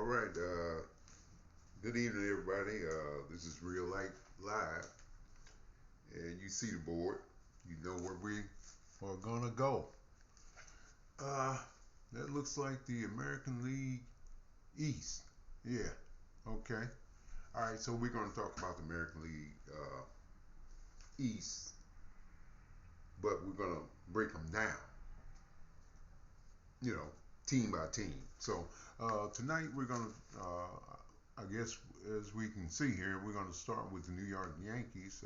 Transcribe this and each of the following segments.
right. Good evening, everybody. This is Real Life Live, and you see the board. You know where we are gonna go. Uh, that looks like the American League East. Yeah. Okay. All right. So we're gonna talk about the American League East, but we're gonna break them down. You know, team by team. So tonight we're gonna. I guess as we can see here, we're going to start with the New York Yankees.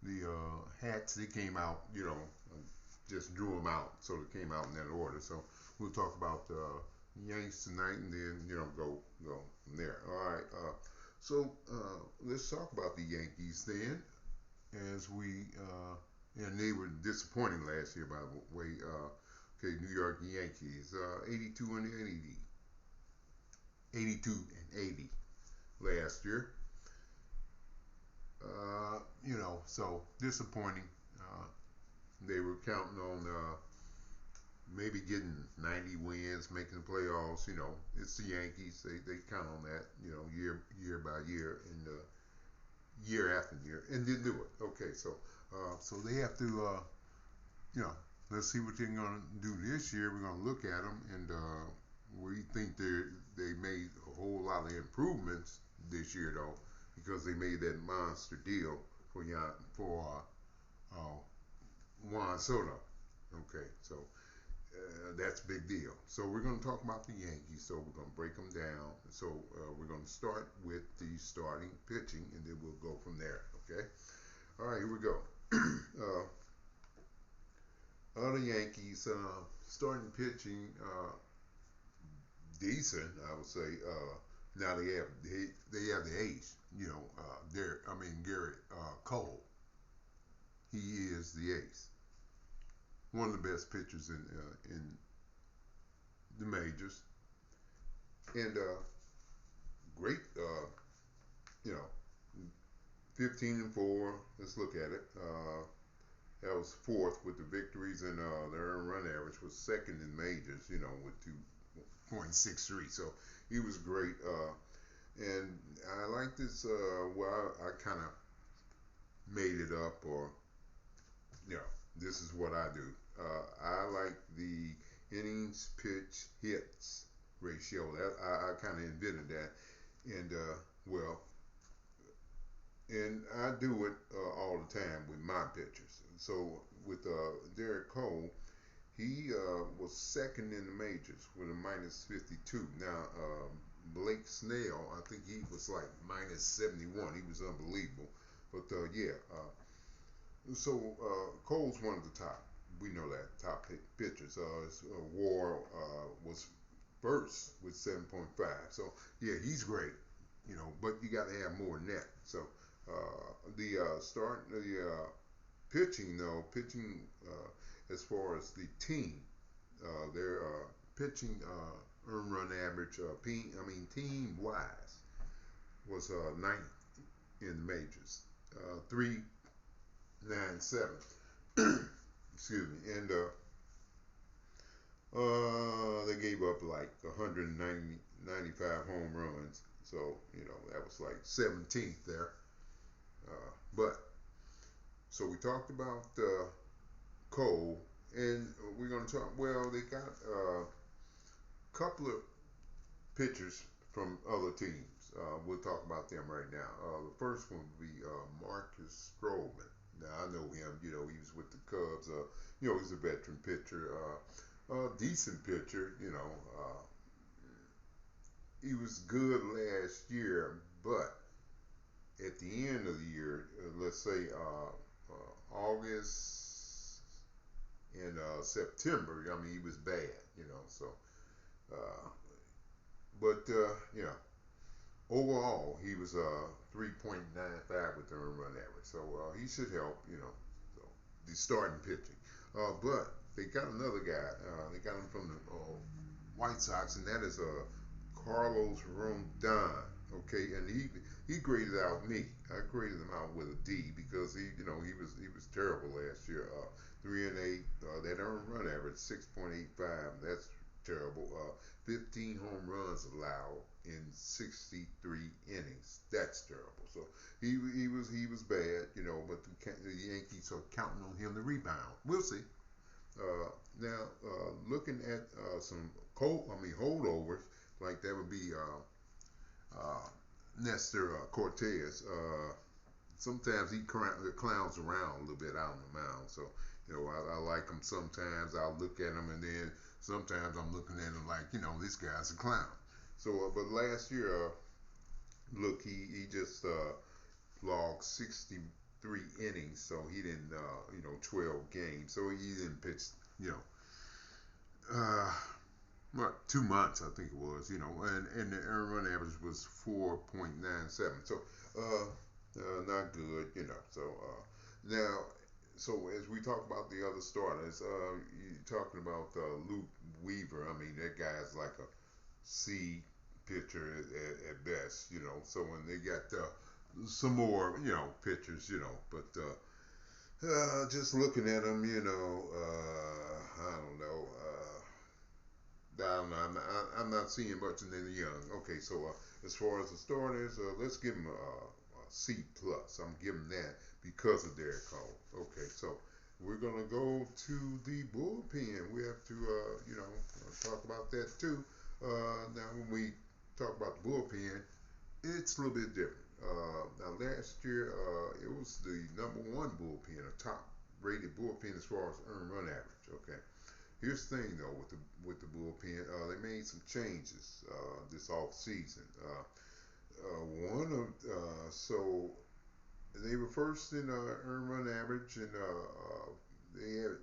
The hats, they came out, just drew them out, so they came out in that order. So we'll talk about the Yankees tonight, and then go from there. All right. Let's talk about the Yankees then, as and they were disappointing last year, by the way. Okay, New York Yankees, 82 and 80. 82 and 80 last year. So disappointing. They were counting on maybe getting 90 wins, making the playoffs. It's the Yankees. They count on that. Year by year and year after year, and didn't do it. Okay, so they have to. Let's see what they're going to do this year. We're going to look at them, and we think they made a whole lot of improvements this year, though, because they made that monster deal for Juan Soto. Okay, so that's a big deal. So we're going to talk about the Yankees. So we're going to break them down. So we're going to start with the starting pitching, and then we'll go from there. Okay. All right, here we go. The Yankees starting pitching. Decent, I would say. Now they have the ace. Garrett Cole. He is the ace. One of the best pitchers in the majors, and great. 15-4. Let's look at it. That was fourth with the victories, and the earned run average was second in majors. With 2.63. So he was great. And I like this. I kind of made it up, or this is what I do. I like the innings pitch hits ratio. That I kind of invented that, and and I do it all the time with my pitchers. So with Derek Cole, he was second in the majors with a minus 52. Now, Blake Snell, I think he was like minus 71. He was unbelievable. But Cole's one of the top. We know that top pitchers. WAR was first with 7.5. So yeah, he's great. But you got to have more than that. So the pitching though, as far as the team, their pitching earned run average, team wise, was ninth in the majors, 397. Excuse me, and they gave up like 195 home runs, so that was like 17th there. So we talked about Cole, and we're going to talk. Well, they got a couple of pitchers from other teams. We'll talk about them right now. The first one would be Marcus Stroman. Now I know him. He was with the Cubs. He's a veteran pitcher, decent pitcher. He was good last year, but at the end of the year, let's say August and September, he was bad, So, but overall, he was 3.95 with the earned run average. So he should help, So the starting pitching. But they got another guy. They got him from the White Sox, and that is Carlos Rondon. Okay, and he graded out me. I graded him out with a D because he was terrible last year. 3 and 8. That earned run average 6.85. That's terrible. 15 home runs allowed in 63 innings. That's terrible. So he was bad, But the Yankees are counting on him to rebound. We'll see. Now, looking at some holdovers, like that would be Nestor Cortez. Sometimes he clowns around a little bit out on the mound. So, I like him sometimes. I'll look at him, and then sometimes I'm looking at him like, this guy's a clown. So, but last year, look, he just logged 63 innings, so he didn't, 12 games. So he didn't pitch, uh, what, 2 months, I think it was, and the earned run average was 4.97. So, not good, So, now, so as we talk about the other starters, you're talking about Luke Weaver. I mean, that guy's like a C pitcher at best, So when they got some more, pitchers, but just looking at them, I don't know. I don't know. I'm not seeing much in the young. Okay, so as far as the starters, let's give them a C plus. I'm giving that because of Derek Cole. Okay, so we're gonna go to the bullpen. We have to, talk about that too. Now, when we talk about the bullpen, it's a little bit different. Now, last year, it was the number one bullpen, a top-rated bullpen as far as earned run average. Okay. Here's the thing though with the bullpen, they made some changes this off season. One of so they were first in earned run average, and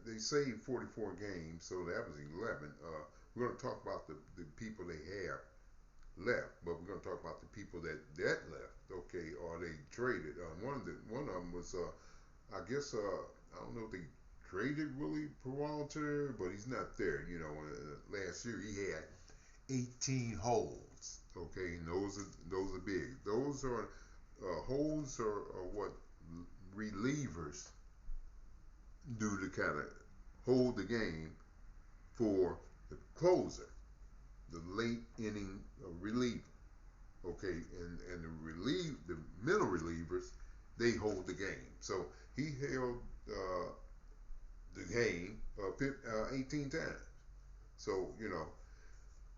they saved 44 games, so that was 11. We're going to talk about the people they have left, but we're going to talk about the people that left. Okay, or they traded. One of them was I guess I don't know if they traded Willie Peralta, but he's not there. Last year he had 18 holds. Okay, and those are big. Those are holds are what relievers do to kind of hold the game for the closer, the late inning reliever. Okay, and the middle relievers, they hold the game. So he held the game 18 times. So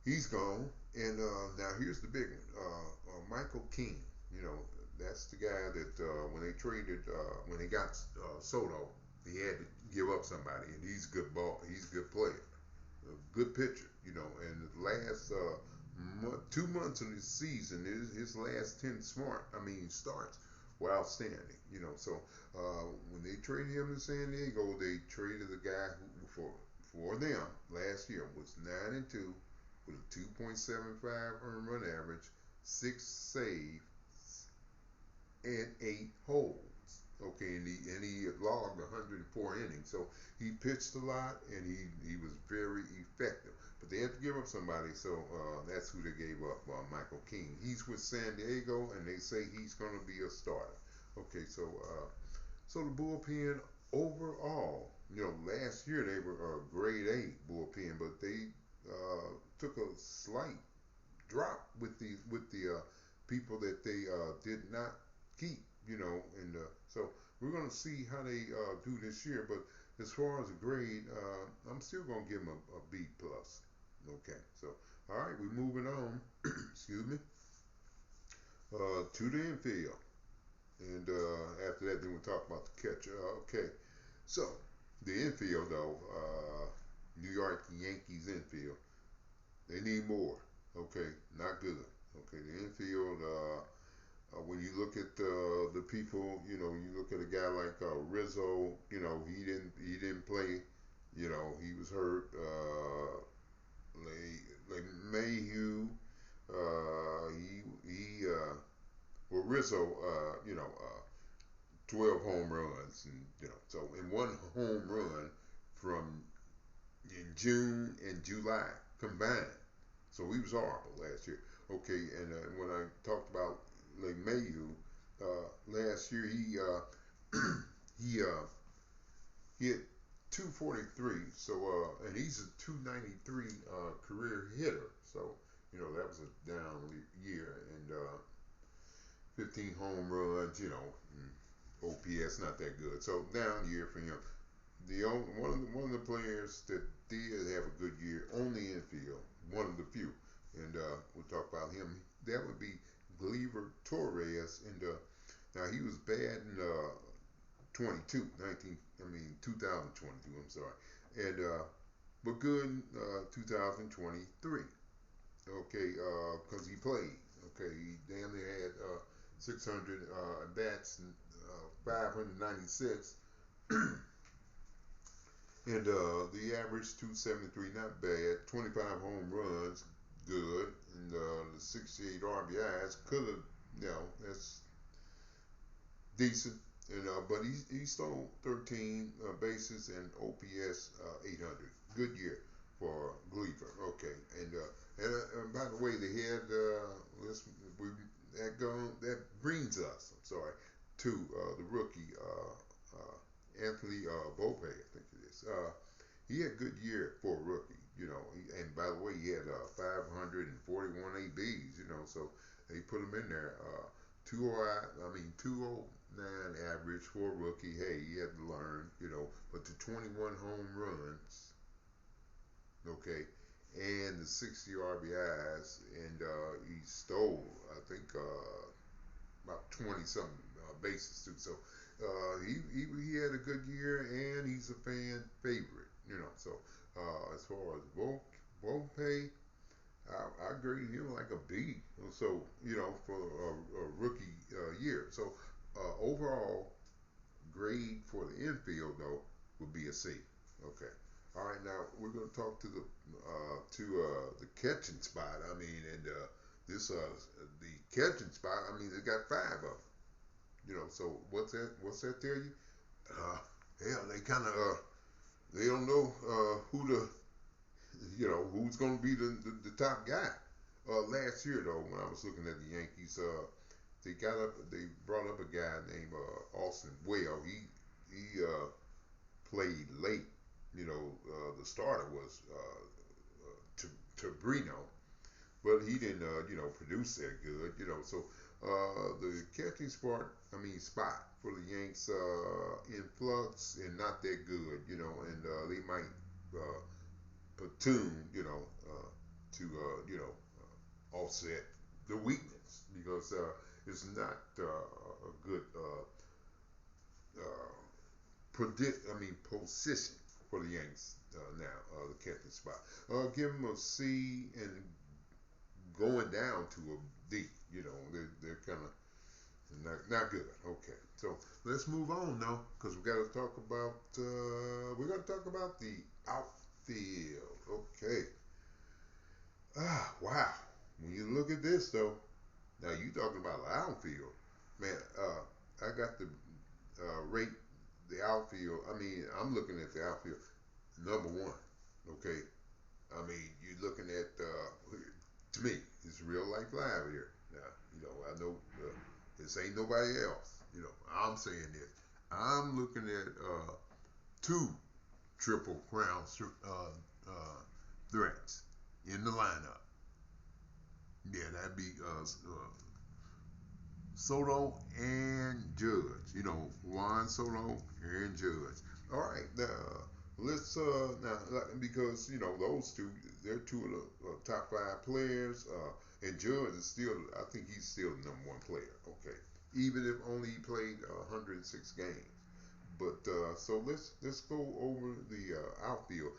he's gone. And now here's the big one, Michael King. That's the guy that when they traded, when they got Soto, he had to give up somebody, and he's a good ball. He's a good player, a good pitcher. And the last 2 months of the season, his last 10 starts were outstanding. So when they traded him to San Diego, they traded the guy who for them last year was 9-2 with a 2.75 earned run average, 6 saves, and 8 holds. Okay, and he logged 104 innings. So he pitched a lot, and he was very effective. But they had to give up somebody, so that's who they gave up, Michael King. He's with San Diego, and they say he's going to be a starter. Okay, so the bullpen overall, last year they were a grade A bullpen, but they took a slight drop with the people that they did not keep, and so we're going to see how they do this year. But as far as a grade, I'm still going to give them a B plus. Okay, so all right, we're moving on. Excuse me. To the infield, and after that, then we'll talk about the catcher. Okay, so the infield though, New York Yankees infield, they need more. Okay, not good. Okay, the infield. When you look at the people, you look at a guy like Rizzo. He didn't play. He was hurt. Like Mayhew. Well, Rizzo. 12 home runs, and so in one home run from in June and July combined. So he was horrible last year. Okay, and when I talked about like Mayhew, last year he hit 243. So and he's a 293 career hitter. So that was a down year, and 15 home runs. OPS not that good. So down year for him. The only, one of the players that did have a good year on the infield, one of the few, and we'll talk about him. That would be Gleyber Torres, and now he was bad in 2022. I'm sorry, and but good in 2023. Okay, because he played. Okay, he damn near had 600 bats and 596. And the average 273, not bad. 25 home runs, good. And the 68 RBIs could have, that's decent. And but he stole 13 bases and OPS 800. Good year for Gleyber. Okay, and by the way, they had let's we that brings us. I'm sorry, to the rookie Anthony Volpe, I think it is. He had a good year for a rookie, and by the way, he had 541 ABs, so they put him in there. 209 average for a rookie. Hey, he had to learn, but the 21 home runs, okay, and the 60 RBIs, and he stole, I think, about 20 something bases too. So he had a good year, and he's a fan favorite. So as far as Volpe, I grade him like a B. So for a rookie year. So overall grade for the infield though would be a C. Okay. All right. Now we're going to talk to the catching spot. I mean, and this the catching spot. I mean, they got five of them. So what's that tell you? Hell, they kind of they don't know who's going to be the top guy. Last year though, when I was looking at the Yankees, they brought up a guy named Austin Well. He played late. The starter was Tobrino, but he didn't produce that good. So the catching spot for the Yanks in flux and not that good. And they might platoon, to offset the weakness because it's not a good position for the Yanks now. The catching spot. Give them a C and going down to a D. They're kind of not good. Okay, so let's move on now because we're going to talk about the outfield. Okay. Wow. When you look at this though, now you talking about the outfield, man. I got to rate the outfield. I mean, I'm looking at the outfield number one. Okay. I mean, you're looking at to me, it's real life live here. Now, I know this ain't nobody else. I'm saying this. I'm looking at two triple crown threats in the lineup. Yeah, that'd be Soto and Judge. Juan Soto and Judge. All right, let's now because those two, they're two of the top five players. And Judge is still, I think he's still the number one player. Okay, even if only he played 106 games. But so let's go over the outfield,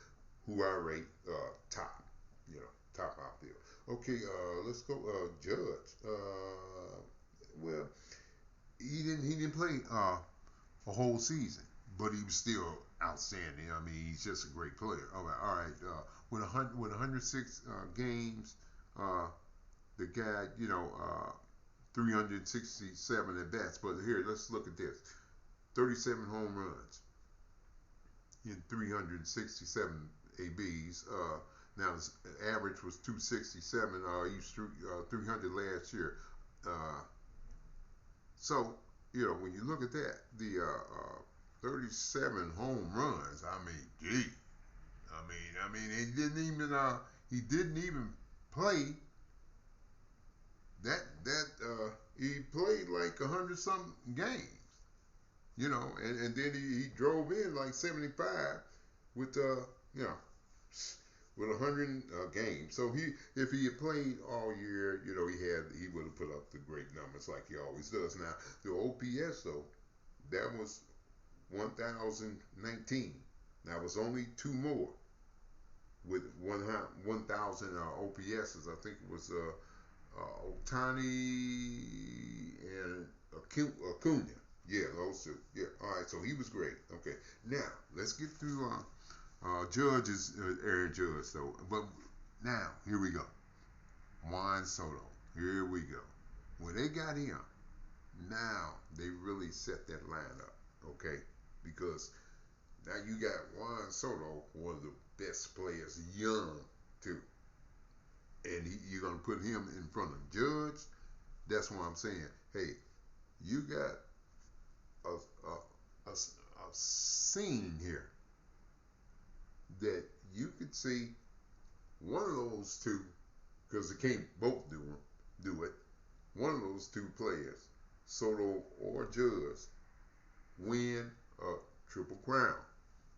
who I rate top. Top outfield. Okay, let's go Judge. Well, he didn't play a whole season, but he was still outstanding. I mean, he's just a great player. All right. With 106 games, the guy, 367 at bats. But here, let's look at this: 37 home runs in 367 ABs. Now his average was 267. He was 300 last year. So when you look at that, the 37 home runs. I mean, gee. I mean, he didn't even play he played like 100 something games, and then he drove in like 75 with you know with 100 games. So if he had played all year, he would have put up the great numbers like he always does. Now the OPS though, that was 1,019. Now it was only two more with 1,000 OPSs. I think it was Otani and Acuna. Yeah, those two. Yeah. All right. So he was great. Okay. Now let's get through Judge's Aaron Judge though. But now here we go. Juan Soto. Here we go. When they got him, now they really set that line up. Okay, because now you got Juan Soto, one of the best players, young too, and you're gonna put him in front of Judge. That's why I'm saying, hey, you got a scene here that you could see one of those two, because they can't both do it. One of those two players, Soto or Judge, win a triple crown.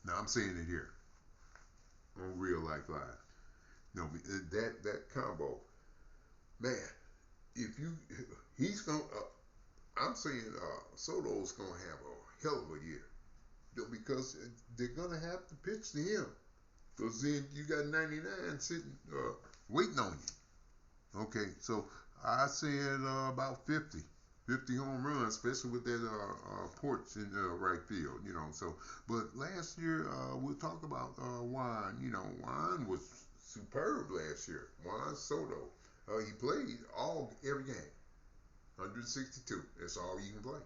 Now I'm saying it here on Real Life Live. No, that combo, man. If you, he's gonna. I'm saying Soto's gonna have a hell of a year, because they're gonna have to pitch to him. Because then you got 99 sitting waiting on you. Okay, so I said about 50 home runs, especially with that porch in right field, So, but last year we'll talk about Juan. Juan was superb last year. Juan Soto, he played every game, 162. That's all you can play.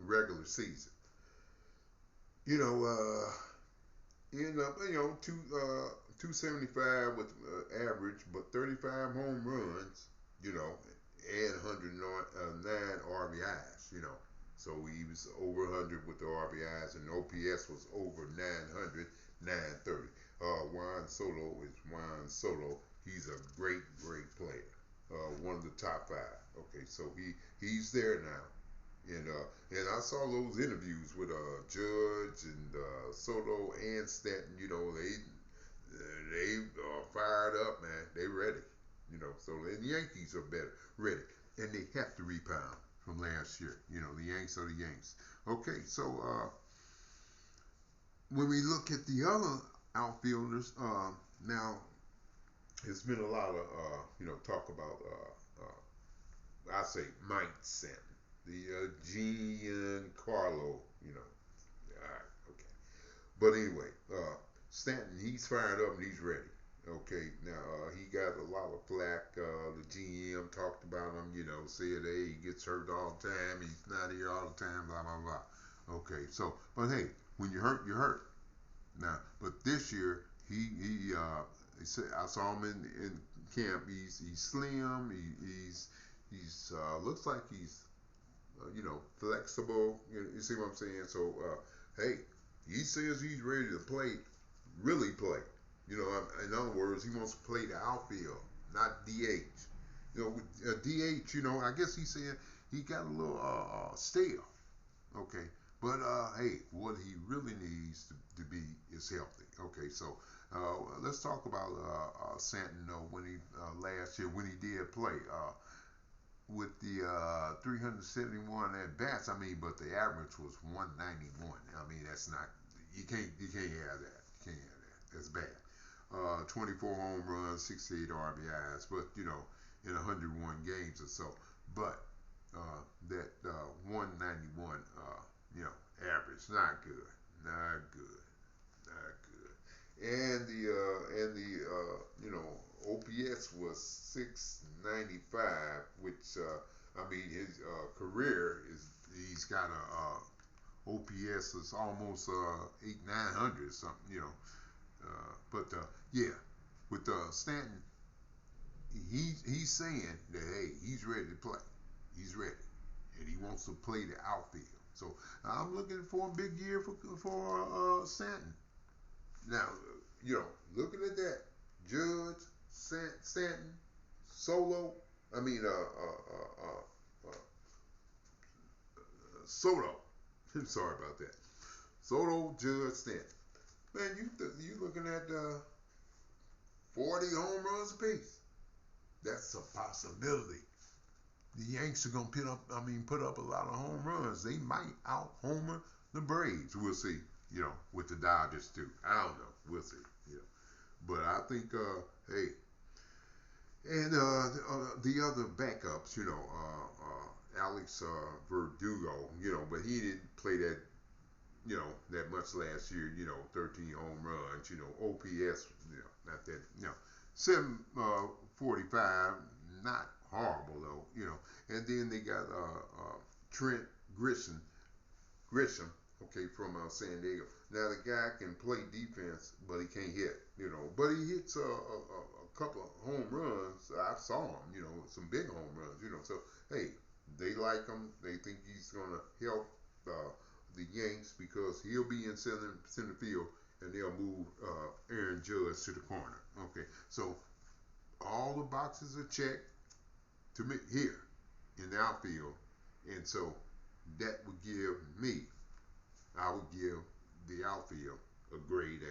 Regular season. End up, 275 with average, but 35 home runs, and 109 RBIs, So he was over 100 with the RBIs, and OPS was over 900, 930. Juan Soto is Juan Soto. He's a great, great player. One of the top five. Okay, so he's there now. And I saw those interviews with Judge and Soto and Stanton. They fired up, man. They ready. So and the Yankees are ready, and they have to rebound from last year. The Yanks are the Yanks. Okay, so when we look at the other outfielders, now it's been a lot of talk about I say Mike Stanton, the Giancarlo, All right, okay. But anyway, Stanton, he's fired up and he's ready. Okay, now he got a lot of flack. The GM talked about him, said, hey, he gets hurt all the time. He's not here all the time, blah, blah, blah. Okay, so, but hey, when you're hurt, you're hurt. Now, but this year, he said, I saw him in camp. He's slim. He's looks like he's flexible. You see what I'm saying? So, hey, he says he's ready to play, really play. In other words, he wants to play the outfield, not DH. DH, I guess he said he got a little stale. Okay. But, hey, what he really needs to be is healthy. Okay, so let's talk about Stanton, when he last year, when he did play. With the 371 at bats, but the average was 191. That's not, you can't have that. You can't have that. That's bad. 24 home runs, 68 RBIs, but in 101 games or so. But that 191, average, not good, not good, not good. And the OPS was 695, which his career he's got a OPS is almost 900 something, but yeah, with Stanton, he's saying that hey, he's ready to play, he's ready, and he wants to play the outfield. So I'm looking for a big year for Stanton. Now, looking at that, Judge, Stanton, Solo. I mean, Soto. I'm sorry about that. Soto, Judge, Stanton. Man, you looking at 40 home runs apiece. That's a possibility. The Yanks are gonna put up a lot of home runs. They might out homer the Braves. We'll see. With the Dodgers too. I don't know. We'll see. But I think, hey, and the other backups, Alex Verdugo, but he didn't play that much last year. 13 home runs. OPS, not that, 745, not horrible though. And then they got Trent Grisham, okay, from San Diego. Now the guy can play defense, but he can't hit, But he hits a couple of home runs. I saw him, some big home runs, So hey, they like him. They think he's gonna help the Yanks because he'll be in center field, and they'll move Aaron Judge to the corner. Okay, so all the boxes are checked to me here in the outfield, and so that would give me, I would give the outfield a grade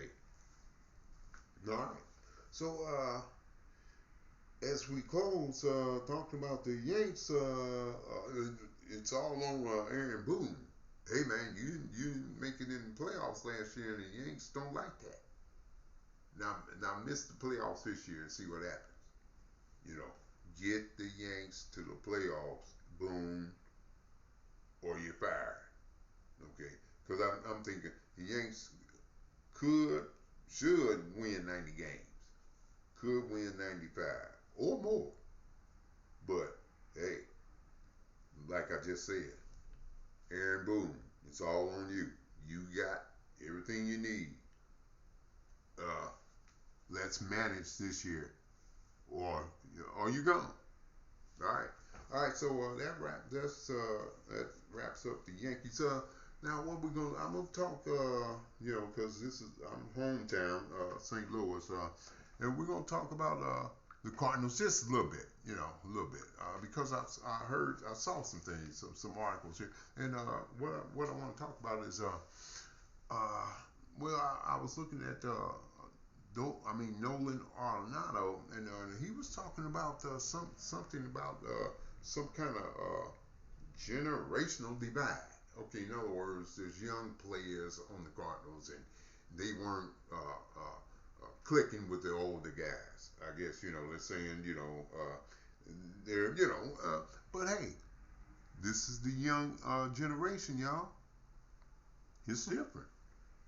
A. All right. So as we close, talking about the Yanks, it's all on Aaron Boone. Hey man, you didn't make it in the playoffs last year, and the Yanks don't like that. Now miss the playoffs this year and see what happens. Get the Yanks to the playoffs, Boone, or you're fired. Okay, because I'm thinking the Yanks should win 90 games, could win 95 or more. But hey, like I just said, Aaron Boone, it's all on you. You got everything you need. Let's manage this year, or you gone. All right. So that wraps up the Yankees. Now what I'm gonna talk. Because I'm hometown, St. Louis, and we're gonna talk about the Cardinals just a little bit. Because I saw some things, some articles here, and what I want to talk about is I was looking at Nolan Arenado, and he was talking about something about some kind of generational divide. Okay, in other words, there's young players on the Cardinals, and they weren't clicking with the older guys. I guess they're saying they're but hey, this is the young generation, y'all. It's different.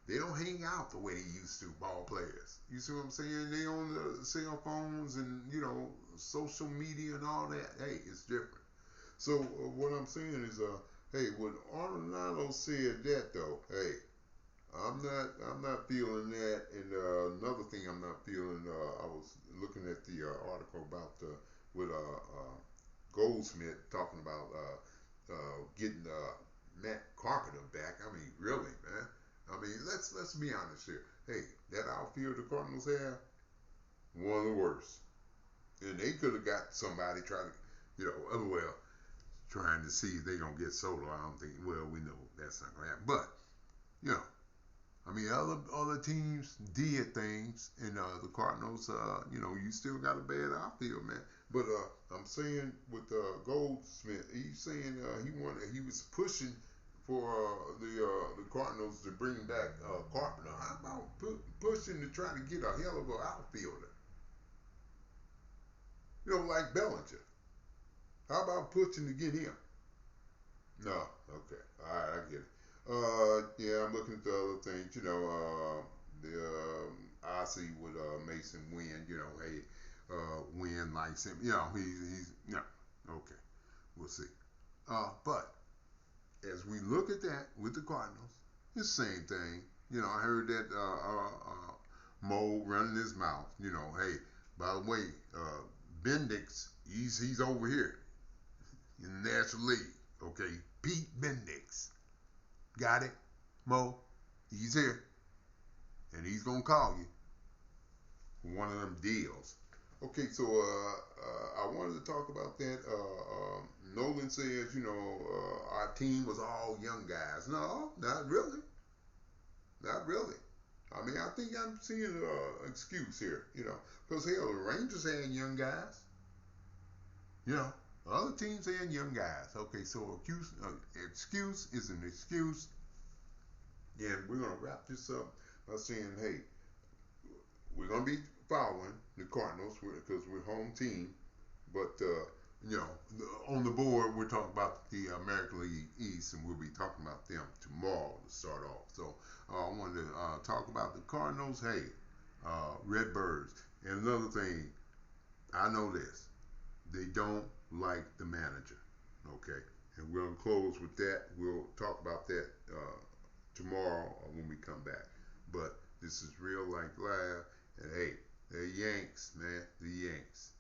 They don't hang out the way they used to, ball players. You see what I'm saying? They on the cell phones and, social media and all that. Hey, it's different. So what I'm saying is, hey, when Arenado said that though, hey, I'm not feeling that. And another thing I'm not feeling, I was looking at the article about with Goldsmith talking about getting Matt Carpenter back. I mean, really, man. I mean, let's be honest here. Hey, that outfield the Cardinals have, one of the worst. And they could have got somebody trying to see if they're going to get Soto. I don't think, we know that's not going to happen. But, other teams did things, and the Cardinals, you still got a bad outfield, man. But I'm saying with Goldsmith, he's saying he was pushing for the Cardinals to bring back Carpenter. How about pushing to try to get a hell of an outfielder? Like Bellinger. How about pushing to get him? No, okay, all right, I get it. Yeah, I'm looking at the other things. Ozzy with Mason Wynn. Hey, Wynn likes him. He's okay. We'll see. But as we look at that with the Cardinals, it's the same thing. I heard that Mo running his mouth. Hey, by the way, Bendix, he's over here in the National League. Okay, Pete Bendix. Got it, Mo? He's here, and he's gonna call you for one of them deals. Okay, so I wanted to talk about that. Nolan says, our team was all young guys. No, not really. Not really. I mean, I think I'm seeing an excuse here, because hell, the Rangers had young guys. You know, other teams had young guys. Okay, so excuse is an excuse, and we're gonna wrap this up by saying, hey, we're gonna be following the Cardinals because we're home team. But on the board, we're talking about the American League East, and we'll be talking about them tomorrow to start off. So I wanted to talk about the Cardinals. Hey, Redbirds. And another thing, I know this: they don't like the manager. Okay, and we're gonna close with that. We'll talk about that tomorrow when we come back. But this is Real Life Live, and hey, the Yanks, man, the Yanks.